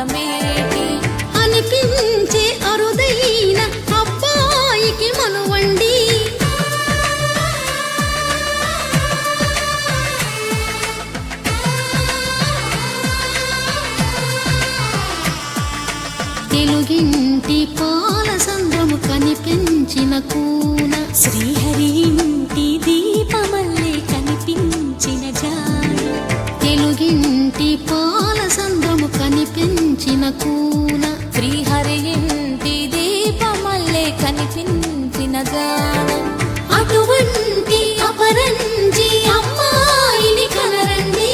మాటమేటి అనిపించే అరుదైన అబ్బాయికి మనువండి తెలుగింటి పాల సంద్రము కనిపించిన కూన శ్రీహరి ఇంటి దీపమల్లే కనిపించిన జాన తెలుగింటి పాల సంద్రము కనిపించిన కూన శ్రీహరి ఇంటి దీపమల్లే కనిపించిన జాన అటువంటి అపరంజి అమ్మాయిని కనరండి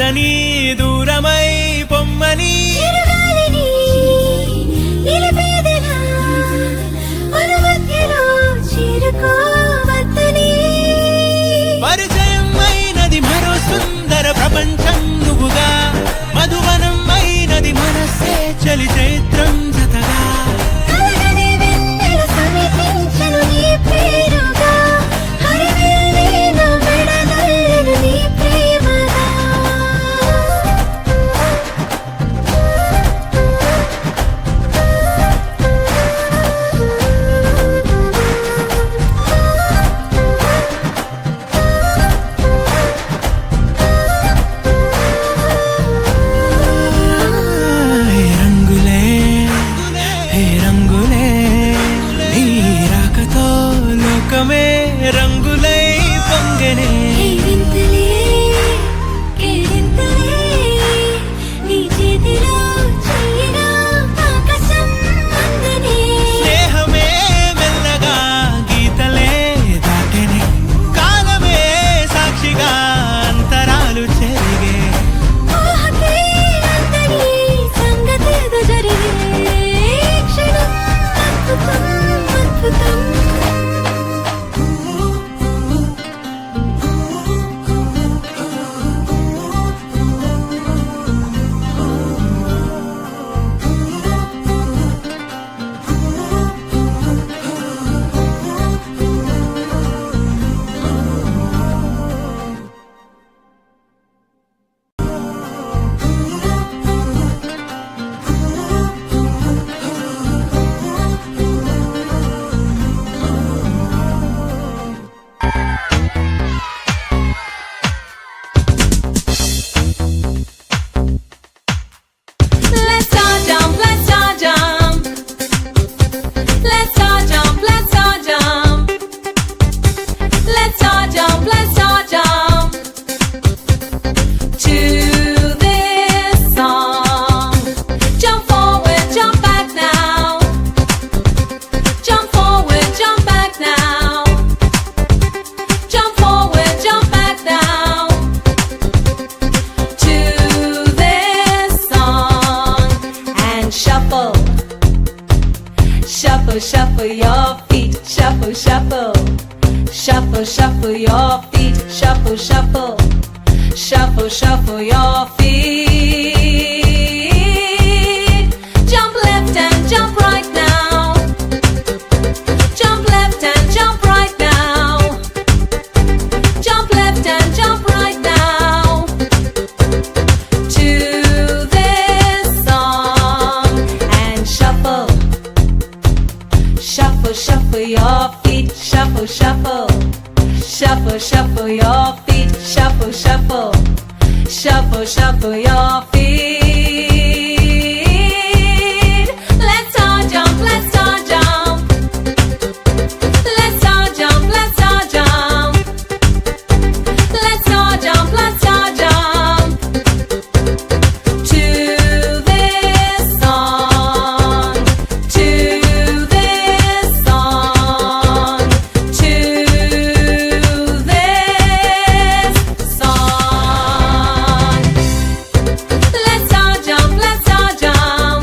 కాదని దూరమై పొమ్మని చిరుగాలిని నిలిపేదెలా మన మధ్యలో చేరుకోవద్దని పరిచయం అయినది మరో సుందర ప్రపంచం నువ్వుగా మధువనం అయినది మనస్సే చలి చైత్రం జతగా కలగని వెన్నెల సమీపించను నీ పేరుగా హరివెల్లి నా మెడదల్లెను నీ ప్రేమగా హే రంగులే హే రంగులే ఈ రాకతో లోకమే రంగులై పొంగనే కేరింతలే కేరింతలే నీ చేతిలో చెయ్యినా ఆకాశం అందనే స్నేహమే మెల్లగా గీతలే దాటెనే కాలమే సాక్షిగా అంతరాలు చెరిగే ఊహకే అందని సంగతేదో జరిగే క్షణం అద్భుతం అద్భుతం Let's all jump, let's all jump. Let's all jump, let's all jump. Let's all jump, let's all jump. To this song. Jump forward, jump back now. Jump forward, jump back now. Jump forward, jump back now. To this song and shuffle, shuffle, shuffle your feet, shuffle, shuffle, shuffle, shuffle your feet, shuffle, shuffle, shuffle, shuffle your feet. Jump left and jump right now. Jump left and jump right now. Jump left and jump right now. To this song and shuffle, shuffle, shuffle your feet, shuffle, shuffle, shuffle, shuffle your feet, shuffle, shuffle, shuffle, shuffle your feet. Let's all jump, let's all jump. Let's all jump, let's all jump. Let's all jump, let's all jump. To this song, to this song, to this song. Let's all jump, let's all jump.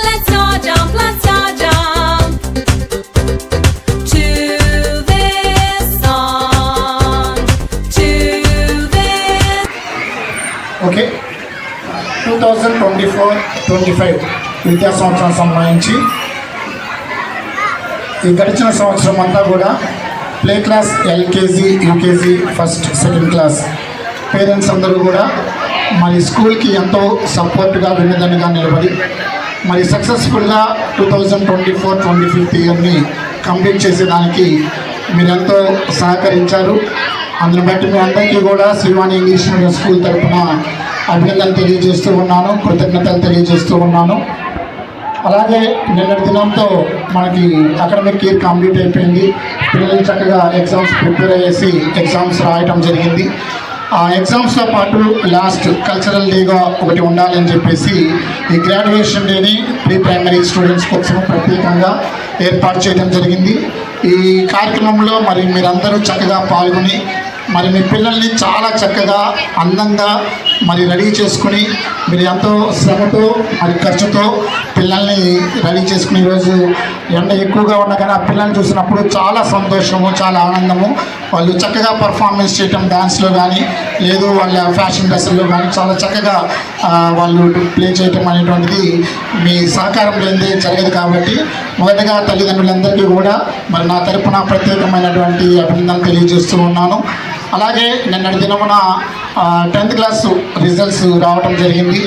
Let's all jump, let's all jump. To this song, to this. Okay 2024-25 విద్యా సంవత్సరం సంబంధించి ఈ గడిచిన సంవత్సరం అంతా కూడా play class LKG UKG first second class parents అందరూ కూడా మరి స్కూల్కి ఎంతో సపోర్ట్గా వెన్నుదన్నుగా నిలబడి మరి సక్సెస్ఫుల్గా 2024-25 ఇయర్ని కంప్లీట్ చేసేదానికి మీరెంతో సహకరించారు. అందుని బట్టి మీ అందరికీ కూడా శ్రీవాణి ఇంగ్లీష్ మీడియం స్కూల్ తరఫున అభినందనలు తెలియజేస్తూ ఉన్నాను, కృతజ్ఞతలు తెలియజేస్తూ ఉన్నాను. అలాగే నిన్నటి దినంతో మనకి అకాడమిక్ ఇయర్ కంప్లీట్ అయిపోయింది. పిల్లలు చక్కగా ఎగ్జామ్స్ ప్రిపేర్ అయ్యేసి ఎగ్జామ్స్ రాయటం జరిగింది. ఆ ఎగ్జామ్స్తో పాటు లాస్ట్ కల్చరల్ డేగా ఒకటి ఉండాలని చెప్పేసి ఈ గ్రాడ్యుయేషన్ డేని ప్రీ ప్రైమరీ స్టూడెంట్స్ కోసం ప్రత్యేకంగా ఏర్పాటు చేయడం జరిగింది. ఈ కార్యక్రమంలో మరి మీరందరూ చక్కగా పాల్గొని మరి మీ పిల్లల్ని చాలా చక్కగా అందంగా మరి రెడీ చేసుకుని మీరు ఎంతో శ్రమతో మరి ఖర్చుతో పిల్లల్ని రెడీ చేసుకుని ఈరోజు ఎండ ఎక్కువగా ఉన్నా కానీ ఆ పిల్లల్ని చూసినప్పుడు చాలా సంతోషము, చాలా ఆనందము. వాళ్ళు చక్కగా పర్ఫార్మెన్స్ చేయటం డ్యాన్స్లో కానీ లేదు వాళ్ళ ఫ్యాషన్ డ్రెస్సుల్లో కానీ చాలా చక్కగా వాళ్ళు ప్లే చేయటం అనేటువంటిది మీ సహకారం లేనిదే జరగదు. కాబట్టి మొదటగా తల్లిదండ్రులందరికీ కూడా మరి నా తరపున ప్రత్యేకమైనటువంటి అభినందనలు తెలియజేస్తూ ఉన్నాను. అలాగే నిన్నటి దినమున 10th క్లాస్ రిజల్ట్స్ రావడం జరిగింది.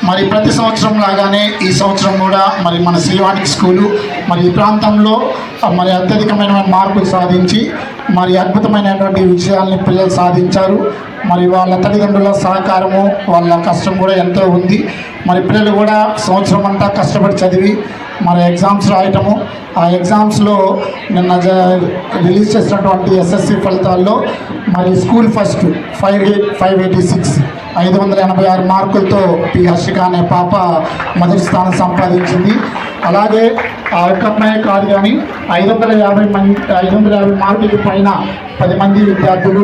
మరి ప్రతి సంవత్సరం లాగానే ఈ సంవత్సరం కూడా మరి మన శ్రీవాణి స్కూలు మరి ఈ ప్రాంతంలో మరి అత్యధికమైన మార్కులు సాధించి మరి అద్భుతమైనటువంటి విజయాల్ని పిల్లలు సాధించారు. మరి వాళ్ళ తల్లిదండ్రుల సహకారము వాళ్ళ కష్టం కూడా ఎంతో ఉంది. మరి పిల్లలు కూడా సంవత్సరం అంతా కష్టపడి చదివి మరి ఎగ్జామ్స్ రాయటము, ఆ ఎగ్జామ్స్లో నిన్న రిలీజ్ చేసినటువంటి ఎస్ఎస్సి ఫలితాల్లో మరి స్కూల్ ఫస్ట్ 586 586 మార్కులతో పి హర్షిక అనే పాప మొదటి స్థానం సంపాదించింది. అలాగే ఆ ఒక్క అమ్మాయి కాదు కానీ 550 మార్కులకి పైన 10 మంది విద్యార్థులు,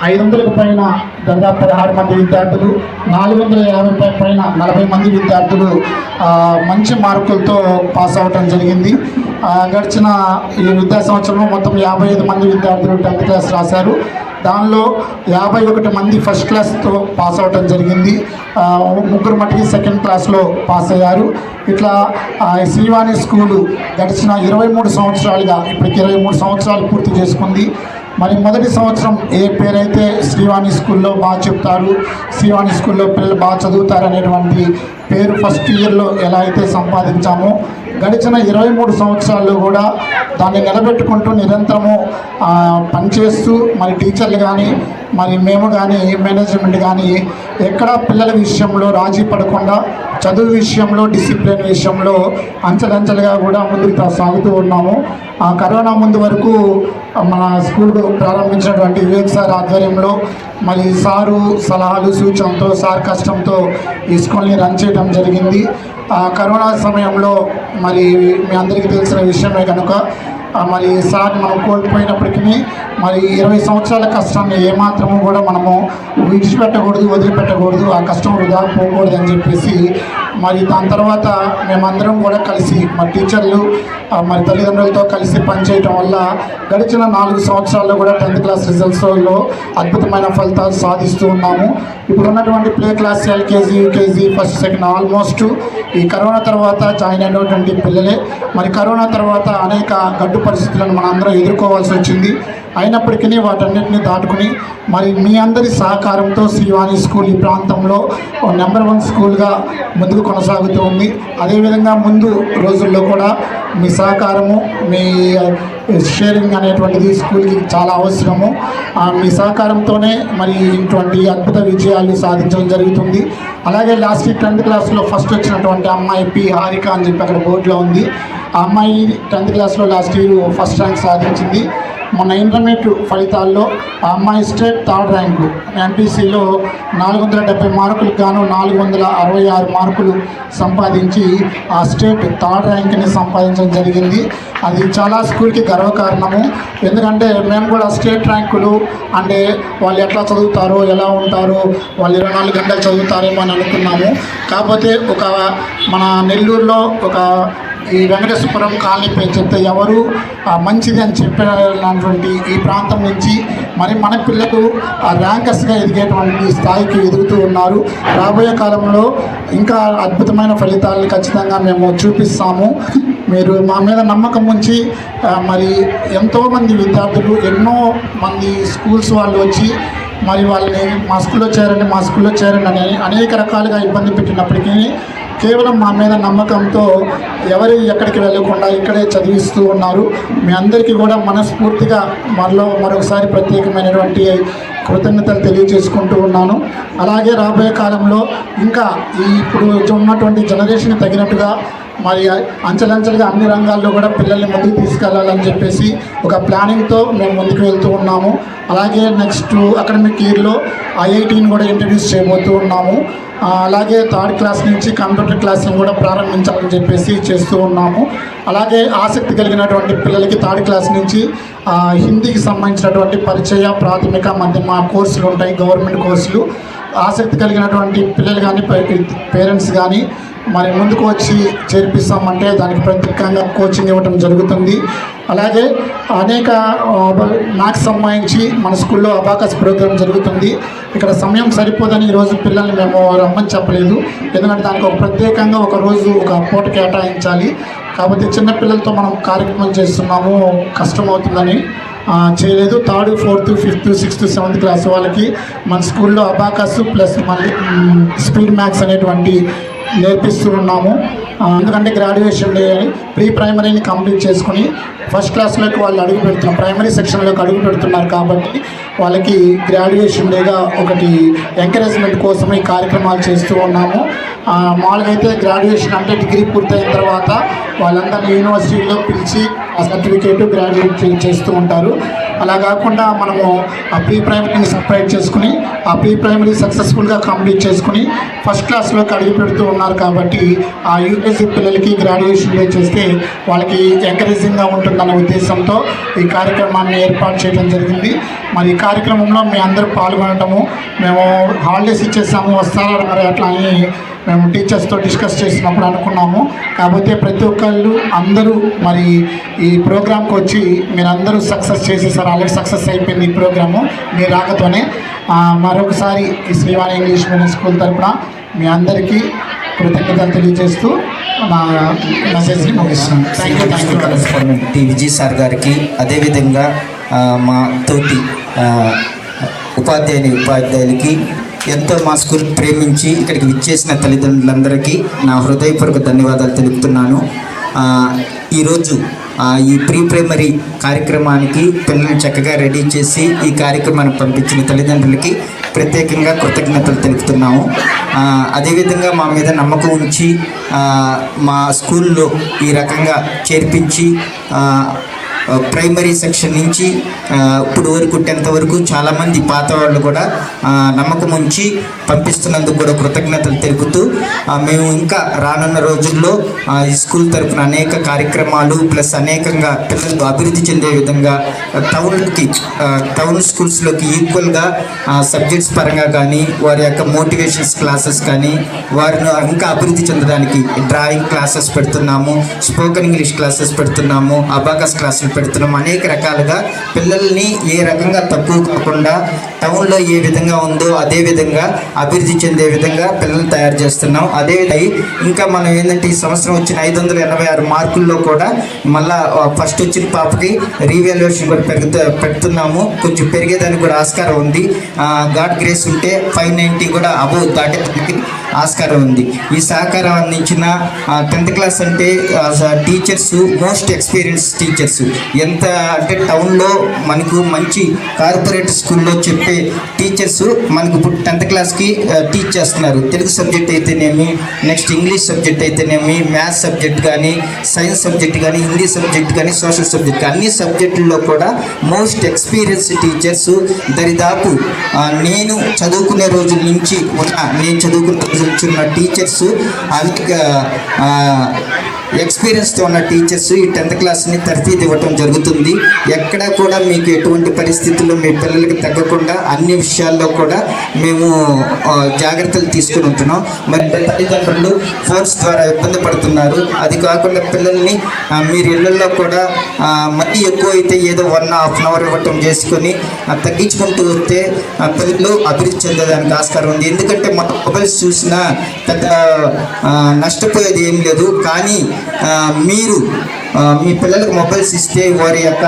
500కు పైన దాదాపు 16 మంది విద్యార్థులు, 450 పైన 40 మంది విద్యార్థులు మంచి మార్కులతో పాస్ అవ్వటం జరిగింది. గడిచిన ఈ విద్యా సంవత్సరంలో మొత్తం 55 మంది విద్యార్థులు 10th క్లాస్ రాశారు. దానిలో 51 మంది ఫస్ట్ క్లాస్తో పాస్ అవ్వటం జరిగింది. 3 మటుకి సెకండ్ క్లాస్లో పాస్ అయ్యారు. ఇట్లా శ్రీవాణి స్కూలు గడిచిన 23 సంవత్సరాలుగా ఇప్పటికి 23 సంవత్సరాలు పూర్తి చేసుకుంది. మరి మొదటి సంవత్సరం ఏ పేరైతే శ్రీవాణి స్కూల్లో బాగా చెప్తారు, శ్రీవాణి స్కూల్లో పిల్లలు బాగా చదువుతారు అనేటువంటి పేరు ఫస్ట్ ఇయర్లో ఎలా అయితే సంపాదించామో గడిచిన 23 సంవత్సరాల్లో కూడా దాన్ని నిలబెట్టుకుంటూ నిరంతరము పనిచేస్తూ మరి టీచర్లు కానీ మరి మేము కానీ మేనేజ్మెంట్ కానీ ఎక్కడా పిల్లల విషయంలో రాజీ పడకుండా చదువు విషయంలో డిసిప్లిన్ విషయంలో అంచెలంచెలుగా కూడా ముందుకు సాగుతూ ఉన్నాము. ఆ కరోనా ముందు వరకు మన స్కూల్ ప్రారంభించినటువంటి వివేక్ సార్ ఆధ్వర్యంలో మరి సారు సలహాలు సూచనలతో సార్ కష్టంతో ఈ స్కూల్ని రన్ చేయడం జరిగింది. కరోనా సమయంలో మరి మీ అందరికీ తెలిసిన విషయమే కనుక మరి సార్ మనం కోల్పోయినప్పటికీ మరి 20 సంవత్సరాల కష్టాన్ని ఏమాత్రము కూడా మనము విడిచిపెట్టకూడదు, వదిలిపెట్టకూడదు, ఆ కష్టం వృధా పోకూడదు అని చెప్పేసి మరి దాని తర్వాత మేమందరం కూడా కలిసి మరి టీచర్లు మరి తల్లిదండ్రులతో కలిసి పనిచేయటం వల్ల గడిచిన 4 సంవత్సరాల్లో కూడా 10th క్లాస్ రిజల్ట్స్లో అద్భుతమైన ఫలితాలు సాధిస్తూ ఉన్నాము. ఇప్పుడు ఉన్నటువంటి play class LKG, UKG, first, second almost ఈ కరోనా తర్వాత జాయిన్ అయినటువంటి పిల్లలే. మరి కరోనా తర్వాత అనేక గడ్డు పరిస్థితులను మనం అందరం ఎదుర్కోవాల్సి వచ్చింది. అయినప్పటికీ వాటన్నిటిని దాటుకుని మరి మీ అందరి సహకారంతో శ్రీవాణి స్కూల్ ఈ ప్రాంతంలో నెంబర్ 1 స్కూల్గా ముందుకు కొనసాగుతూ ఉంది. అదేవిధంగా ముందు రోజుల్లో కూడా మీ సహకారము, మీ షేరింగ్ అనేటువంటిది స్కూల్కి చాలా అవసరము. మీ సహకారంతోనే మరి ఇటువంటి అద్భుత విజయాలు సాధించడం జరుగుతుంది. అలాగే లాస్ట్ 10th క్లాస్లో ఫస్ట్ వచ్చినటువంటి అమ్మాయి పి హారిక అని చెప్పి అక్కడ బోర్డులో ఉంది. ఆ అమ్మాయి 10th క్లాస్లో లాస్ట్ ఇయర్ ఫస్ట్ ర్యాంక్ సాధించింది. మొన్న ఇంటర్మీడియట్ ఫలితాల్లో ఆ అమ్మాయి స్టేట్ 3rd ర్యాంకు, ఎంపీసీలో 470 మార్కులకు గాను 466 మార్కులు సంపాదించి ఆ స్టేట్ 3rd ర్యాంక్ని సంపాదించడం జరిగింది. అది చాలా స్కూల్కి గర్వకారణము. ఎందుకంటే మేము కూడా స్టేట్ ర్యాంకులు అంటే వాళ్ళు ఎట్లా చదువుతారో, ఎలా ఉంటారో, వాళ్ళు 24 గంటలు చదువుతారేమో అని అనుకున్నాము. కాకపోతే ఒక మన నెల్లూరులో ఒక ఈ వెంకటేశ్వరం కాలనీ పేరు చెప్తే ఎవరు మంచిది అని చెప్పినటువంటి ఈ ప్రాంతం నుంచి మరి మన పిల్లలు ర్యాంకర్స్గా ఎదిగేటువంటి స్థాయికి ఎదుగుతూ ఉన్నారు. రాబోయే కాలంలో ఇంకా అద్భుతమైన ఫలితాలను ఖచ్చితంగా మేము చూపిస్తాము. మీరు మా మీద నమ్మకం ఉంచి మరి ఎంతోమంది విద్యార్థులు, ఎన్నో మంది స్కూల్స్ వాళ్ళు వచ్చి మరి వాళ్ళని మా స్కూల్లో చేరండి అని అనేక రకాలుగా ఇబ్బంది పెట్టినప్పటికీ కేవలం మా మీద నమ్మకంతో ఎవరు ఎక్కడికి వెళ్ళకుండా ఇక్కడే చదివిస్తూ ఉన్నారు. మీ అందరికీ కూడా మనస్ఫూర్తిగా మరొకసారి ప్రత్యేకమైనటువంటి కృతజ్ఞతలు తెలియజేసుకుంటూ ఉన్నాను. అలాగే రాబోయే కాలంలో ఇంకా ఈ ఇప్పుడు ఉన్నటువంటి జనరేషన్కి తగినట్టుగా మరి అంచెలంచెలుగా అన్ని రంగాల్లో కూడా పిల్లల్ని ముందుకు తీసుకెళ్లాలని చెప్పేసి ఒక ప్లానింగ్తో మేము ముందుకు వెళ్తూ ఉన్నాము. అలాగే నెక్స్ట్ అకాడమిక్ ఇయర్లో ఐఐటీని కూడా ఇంట్రడ్యూస్ చేయబోతూ ఉన్నాము. అలాగే 3rd క్లాస్ నుంచి కంప్యూటర్ క్లాసులను కూడా ప్రారంభించాలని చెప్పేసి చేస్తూ ఉన్నాము. అలాగే ఆసక్తి కలిగినటువంటి పిల్లలకి 3rd క్లాస్ నుంచి హిందీకి సంబంధించినటువంటి పరిచయ, ప్రాథమిక, మధ్యమ కోర్సులు ఉంటాయి, గవర్నమెంట్ కోర్సులు. ఆసక్తి కలిగినటువంటి పిల్లలు కానీ పేరెంట్స్ కానీ మరి ముందుకు వచ్చి చేర్పిస్తామంటే దానికి ప్రత్యేకంగా కోచింగ్ ఇవ్వడం జరుగుతుంది. అలాగే అనేక మ్యాథ్స్ సంబంధించి మన స్కూల్లో అబాకస్ ప్రోగ్రామ్ జరుగుతుంది. ఇక్కడ సమయం సరిపోదని ఈరోజు పిల్లల్ని మేము రమ్మని చెప్పలేదు, ఎందుకంటే దానికి ఒక ప్రత్యేకంగా ఒక రోజు ఒక పూట కేటాయించాలి. కాబట్టి చిన్నపిల్లలతో మనం కార్యక్రమం చేస్తున్నాము, కష్టమవుతుందని చేయలేదు. 3rd, 4th, 5th, 6th, 7th class వాళ్ళకి మన స్కూల్లో అబాకస్ ప్లస్ మళ్ళీ స్పీడ్ మ్యాథ్స్ అనేటువంటి నేర్పిస్తూ ఉన్నాము. ఎందుకంటే గ్రాడ్యుయేషన్ డే అని ప్రీ ప్రైమరీని కంప్లీట్ చేసుకుని ఫస్ట్ క్లాస్లోకి వాళ్ళు అడుగు పెడుతున్నారు, ప్రైమరీ సెక్షన్లోకి అడుగు పెడుతున్నారు. కాబట్టి వాళ్ళకి గ్రాడ్యుయేషన్ డేగా ఒకటి ఎంకరేజ్మెంట్ కోసం ఈ కార్యక్రమాలు చేస్తూ ఉన్నాము. మామూలుగా అయితే గ్రాడ్యుయేషన్ అంటే డిగ్రీ పూర్తయిన తర్వాత వాళ్ళందరినీ యూనివర్సిటీలో పిలిచి ఆ సర్టిఫికేట్ గ్రాడ్యుయేట్ చేస్తూ ఉంటారు. అలా కాకుండా మనము ఆ ప్రీ ప్రైమరీని సపరేట్ చేసుకుని ఆ ప్రీ ప్రైమరీ సక్సెస్ఫుల్గా కంప్లీట్ చేసుకుని ఫస్ట్ క్లాస్లోకి అడుగు పెడుతూ ఉన్నారు. కాబట్టి ఆ యూపీఎస్సీ పిల్లలకి గ్రాడ్యుయేషన్ డే చేస్తే వాళ్ళకి ఎంకరేజింగ్గా ఉంటుందనే ఉద్దేశంతో ఈ కార్యక్రమాన్ని ఏర్పాటు చేయడం జరిగింది. మరి ఈ కార్యక్రమంలో మీ అందరూ పాల్గొనటము, మేము హాలిడేస్ ఇచ్చేసాము వస్తారా మరి అట్లా అని మేము టీచర్స్తో డిస్కస్ చేసినప్పుడు అనుకున్నాము. కాకపోతే ప్రతి ఒక్కళ్ళు అందరూ మరి ఈ ప్రోగ్రామ్కి వచ్చి మీరందరూ సక్సెస్ చేసేసారు, ఆల్రెడీ సక్సెస్ అయిపోయింది ఈ ప్రోగ్రాము మీ రాకతోనే. మరొకసారి ఈ శ్రీవాణి ఇంగ్లీష్ మీడియం స్కూల్ తరఫున మీ అందరికీ కృతజ్ఞతలు తెలియజేస్తూ నా మెసేజ్ని ముగిస్తున్నాను. Thank you. Correspondent T Vijay sir గారికి, అదేవిధంగా మా తోటి ఉపాధ్యాయులకి, ఎంతో మా స్కూల్ ప్రేమించి ఇక్కడికి విచ్చేసిన తల్లిదండ్రులందరికీ నా హృదయపూర్వక ధన్యవాదాలు తెలుపుతున్నాను. ఈరోజు ఈ ప్రీ ప్రైమరీ కార్యక్రమానికి పిల్లల్ని చక్కగా రెడీ చేసి ఈ కార్యక్రమాన్ని పంపించిన తల్లిదండ్రులకి ప్రత్యేకంగా కృతజ్ఞతలు తెలుపుతున్నాము. అదేవిధంగా మా మీద నమ్మకం ఉంచి మా స్కూల్లో ఈ రకంగా చేర్పించి ప్రైమరీ సెక్షన్ నుంచి ఇప్పుడు వరకు 10th వరకు చాలామంది పాత వాళ్ళు కూడా నమ్మకం ఉంచి పంపిస్తున్నందుకు కూడా కృతజ్ఞతలు తెలుపుతూ మేము ఇంకా రానున్న రోజుల్లో ఈ స్కూల్ తరఫున అనేక కార్యక్రమాలు ప్లస్ అనేకంగా పిల్లలకు అభివృద్ధి చెందే విధంగా టౌన్ స్కూల్స్లోకి ఈక్వల్గా సబ్జెక్ట్స్ పరంగా కానీ వారి యొక్క మోటివేషన్స్ క్లాసెస్ కానీ వారిని ఇంకా అభివృద్ధి చెందడానికి డ్రాయింగ్ క్లాసెస్ పెడుతున్నాము, స్పోకెన్ ఇంగ్లీష్ క్లాసెస్ పెడుతున్నాము, అబాకస్ క్లాసులు పెడుతున్నాం. అనేక రకాలుగా పిల్లల్ని ఏ రకంగా తక్కువ కాకుండా టౌన్లో ఏ విధంగా ఉందో అదే విధంగా అభివృద్ధి చెందే విధంగా పిల్లల్ని తయారు చేస్తున్నాం. అదే ఇంకా మనం ఏంటంటే ఈ సంవత్సరం వచ్చిన 586 మార్కుల్లో కూడా మళ్ళా ఫస్ట్ వచ్చిన పాపకి రీవాల్యుయేషన్ కూడా పెడుతున్నాము. కొంచెం పెరిగేదానికి కూడా ఆస్కారం ఉంది. గాడ్ గ్రేస్ ఉంటే 590 కూడా అబోవ్ దాటేదానికి ఆస్కారం ఉంది. ఈ సహకారం అందించిన 10th క్లాస్ అంటే టీచర్స్ మోస్ట్ ఎక్స్పీరియన్స్ టీచర్స్. ఎంత అంటే టౌన్లో మనకు మంచి కార్పొరేట్ స్కూల్లో చెప్పే టీచర్స్ మనకు ఇప్పుడు 10th క్లాస్కి టీచ్ చేస్తున్నారు. తెలుగు సబ్జెక్ట్ అయితేనేమి, నెక్స్ట్ ఇంగ్లీష్ సబ్జెక్ట్ అయితేనేమి, మ్యాథ్స్ సబ్జెక్ట్ కానీ, సైన్స్ సబ్జెక్ట్ కానీ, హిందీ సబ్జెక్ట్ కానీ, సోషల్ సబ్జెక్ట్ కానీ అన్ని సబ్జెక్టుల్లో కూడా మోస్ట్ ఎక్స్పీరియన్స్ టీచర్స్. దరిదాపు నేను చదువుకునే రోజుల నుంచి ఉన్న టీచర్స్ అనేక ఎక్స్పీరియన్స్తో ఉన్న టీచర్స్ ఈ 10th క్లాస్ని తర్ఫీదు ఇవ్వటం జరుగుతుంది. ఎక్కడ కూడా మీకు ఎటువంటి పరిస్థితుల్లో మీ పిల్లలకి తగ్గకుండా అన్ని విషయాల్లో కూడా మేము జాగ్రత్తలు తీసుకుని ఉంటున్నాం. మరి తల్లిదండ్రులు ఫోన్స్ ద్వారా ఇబ్బంది పడుతున్నారు. అది కాకుండా పిల్లల్ని మీరు ఇళ్లలో కూడా మరీ ఎక్కువ అయితే ఏదో 1.5 hour ఇవ్వటం చేసుకొని తగ్గించుకుంటూ వస్తే పిల్లలు అభివృద్ధి చెందడానికి ఆస్కారం ఉంది. ఎందుకంటే మన మొబైల్స్ చూసినా పెద్ద నష్టపోయేది ఏం లేదు. కానీ మీరు మీ పిల్లలకు మొబైల్స్ ఇస్తే వారి యొక్క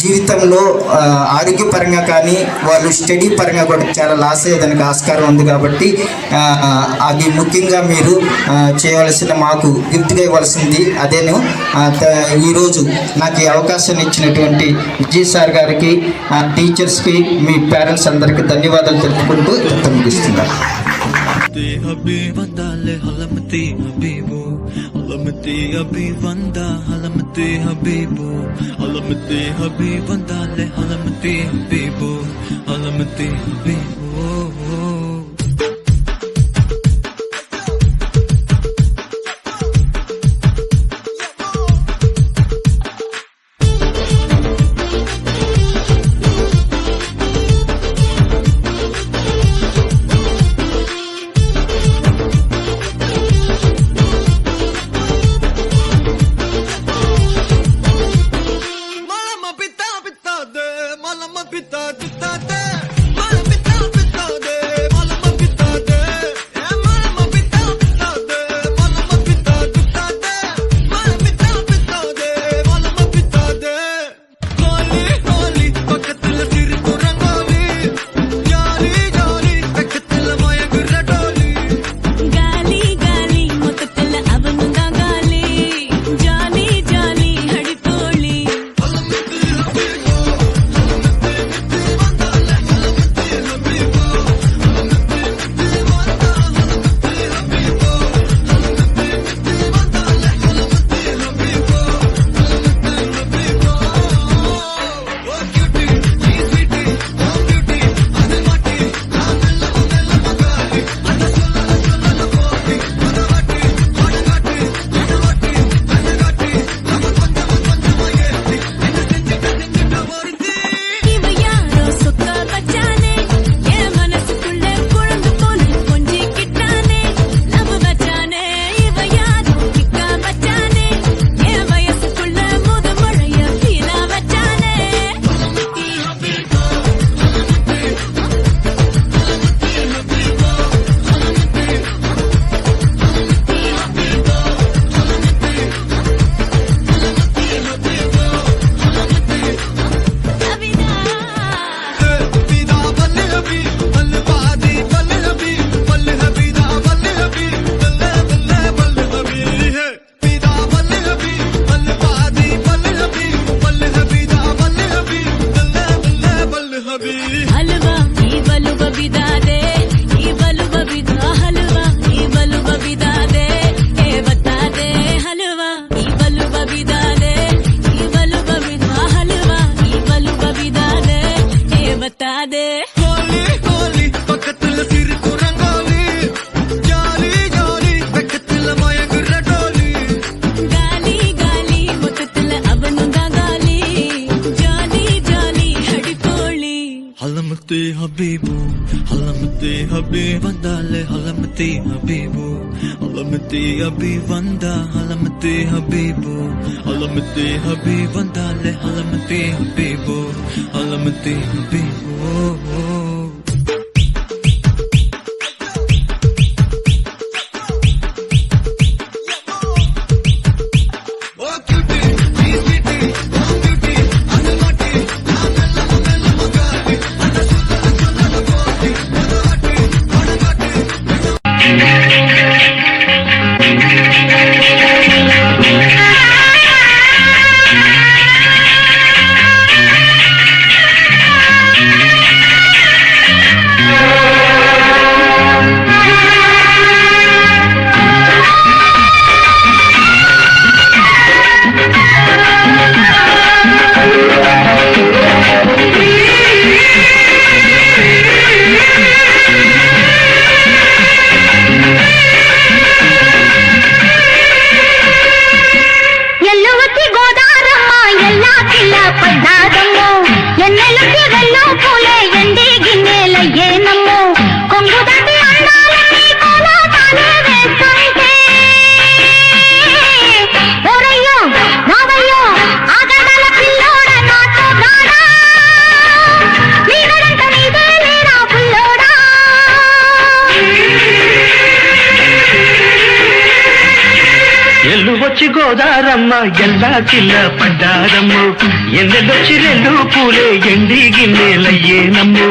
జీవితంలో ఆరోగ్యపరంగా కానీ వాళ్ళు స్టడీ పరంగా కూడా చాలా లాస్ అయ్యేదానికి ఆస్కారం ఉంది. కాబట్టి అది ముఖ్యంగా మీరు చేయవలసిన, మాకు గిఫ్ట్గా ఇవ్వాల్సింది అదేను. ఈరోజు నాకు ఈ అవకాశాన్ని ఇచ్చినటువంటి విజయ్ సార్ గారికి, టీచర్స్కి, మీ పేరెంట్స్ అందరికీ ధన్యవాదాలు తెలుపుకుంటూ ఇంత ముగిస్తున్నారు. హబీ వందాలే హలమతి హబీబు హలమతి హబీ వందా హలమతి హబీబు హలమతి హబీ వందాలే హలమతి హబీబు హలమతి హబీబు. Habibu, halamati habib vandale halamati habibu, halamati habib vanda halamati habibu, halamati habib vandale halamati habibu, halamati habibu. ఎల్లు వచ్చి గోదారమ్మ ఎల్లా కిల్ల పడ్డారమ్ము ఎన్నెల్లొచ్చి రెల్లు పూలే ఎండి గిన్నెలయ్యేనమ్ము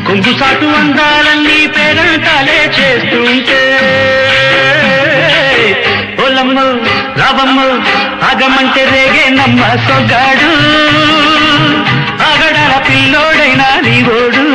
కొంగు సాటు అందాలన్నీ పేరంటాలే చేస్తుంటే ఓలమ్మ రావమ్మ ఆగమంటే రేగే నమ్మ సొగ్గాడు ఆగడాల పిల్లోడైనా నీవోడు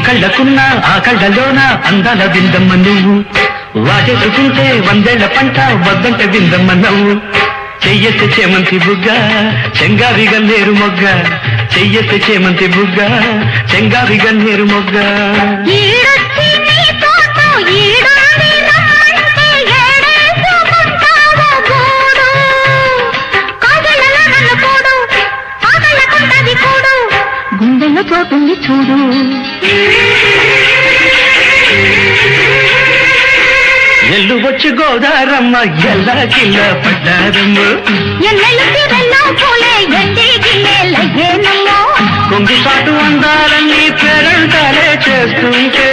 కళ్ళకున్న ఆ కళ్ళలోన అందాల విందమ్మ నువ్వు వాటేసుకుంటే 100 పంట వద్దంట విందమ్మ నవ్వు చెయ్యెత్తి చేమంతి బుగ్గ చెంగావి గన్నేరు మొగ్గ చెయ్యెత్తి చేమంతి బుగ్గ చెంగావి గన్నేరు మొగ్గ గుండెల్లో చోటుంది చూడు ఎల్లు వచ్చి గోదారమ్మ ఎల్లా కిల్ల పడ్డారమ్మ కొంగు సాటు అందాలన్నీ పేరంటాలే చేస్తుంటే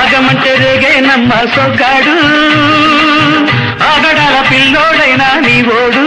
ఆగమంటే రేగే నమ్మ సొగ్గాడు ఆగడాల పిల్లోడైనా నీవోడు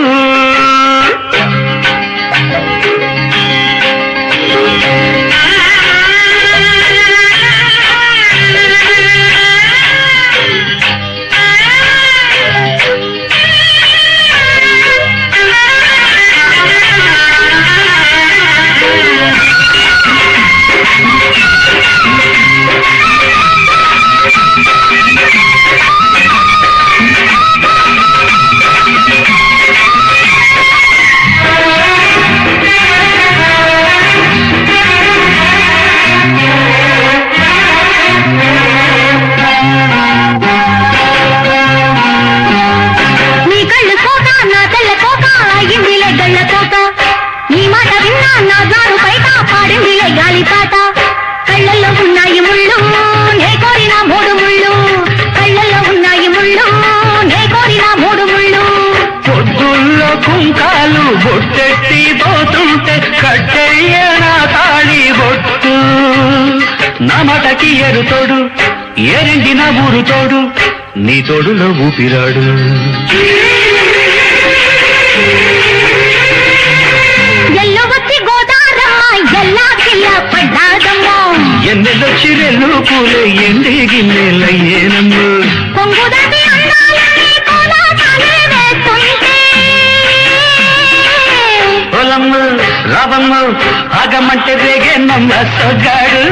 కుంకాలు బొట్టెట్టి పోతుంటే కట్టెయ్య నా తాళి బొట్టు నా మాటకి ఎరుతోడు ఏరిండి నా ఊరు తోడు నీ తోడులో ఊపిరాడు ఎన్నెల్లొచ్చి రెల్లు పూలే ఎండి గిన్నెలయ్యేనమ్ము ఓలమ్మ రావమ్మ ఆగమంటే రేగే నమ్మ సొగ్గాడు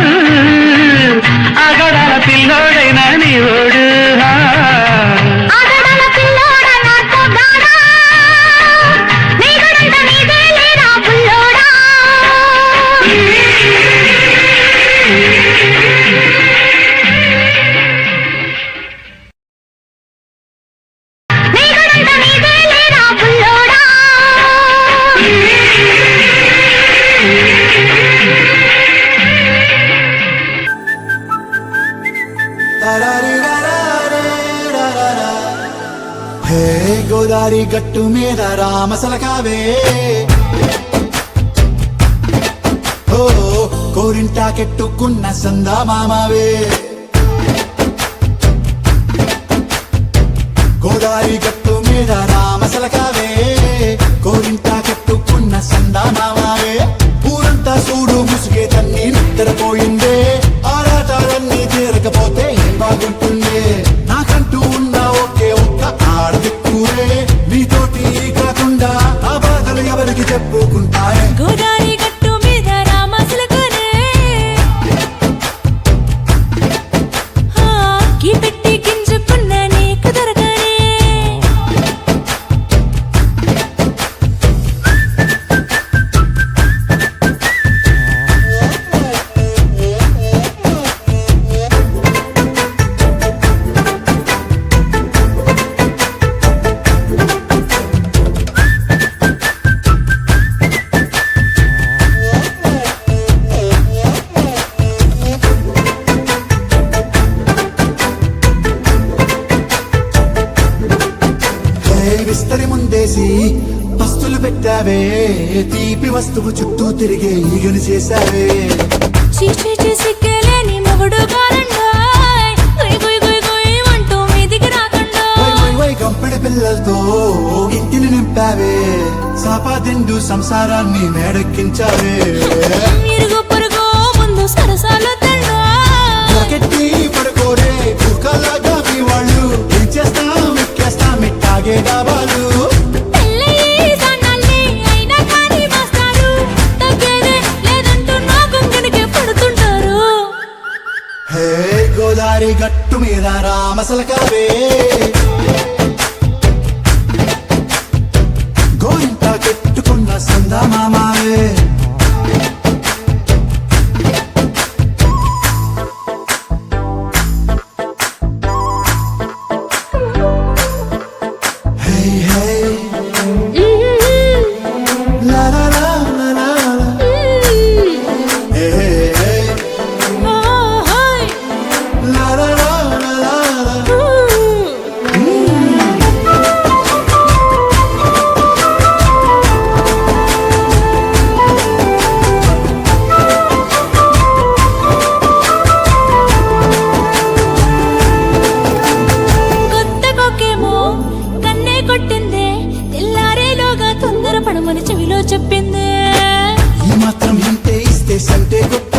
ఆగడాల పిల్లోడైనా నీవోడు గోదారి గట్టు మీద రామసలకావే ఓ కోరింటా కెట్టుకున్న సందా మామావే గోదారి గట్టు మీద రామసలకావే కోరింటా కెట్టుకున్న సందా మామావే ఊరంతా చూడు ముసుగే తన్ని నిద్రపోయిందే ఆరాటాలన్నీ తీరకపోతే ఏం బాగుంటుందే నాకంటూ ఉన్న ఒకే ఒక్క ఆడదిక్కురే నీతోటి కాకుండా ఆ బాధలు ఎవరికి చెప్పుకుంటాయే గోదారి గట్టు మీద రామసలకనే కీ పెట్టి గింజుకున్న నీకు దొరకనే విస్తరి ముందేసి పస్తులు పెట్టావే తీపి వస్తువు చుట్టూ తిరిగే ఈగని చేశావే చీచీ సిక్కేలేని మొగుడు కారండాయ్ గుయ్ గుయ్ గుయ్ గుయ్ అంటూ మీదికి రాకుండా వై గంపెడి పిల్లలతో ఇంటిని నింపావే సాపాదిండు సంసారాన్ని మేడెక్కించావే ఇరుగు పొరుగు ముందు సరసాలు తండా జాకెట్టి పడుకోరే కుక్కలాగా మీ వాళ్ళు ఏం చేస్తాం ఎక్కేస్తాం ఇట్టాగే డాబాలు పెళ్ళయి సన్నాల్ని అయినా కానీ మాస్తారు తగ్గేదే లేదంటూ నా గుంగనికే పడుతుంటారు హే గోదారి గట్టు మీద రామసలకావే గోరింట కెట్టుకున్న సందా మామావే Hey, hey, la la la la la la. Hey, hey, hey, la la la la la la. కొత్త కొక్కేమో కన్నే కొట్టిందే తెల్లారేలోగా తొందర పడమని చెవిలో చెప్పిందే ఈ మాత్రం ఇంటే ఇస్తే సంటే గొప్ప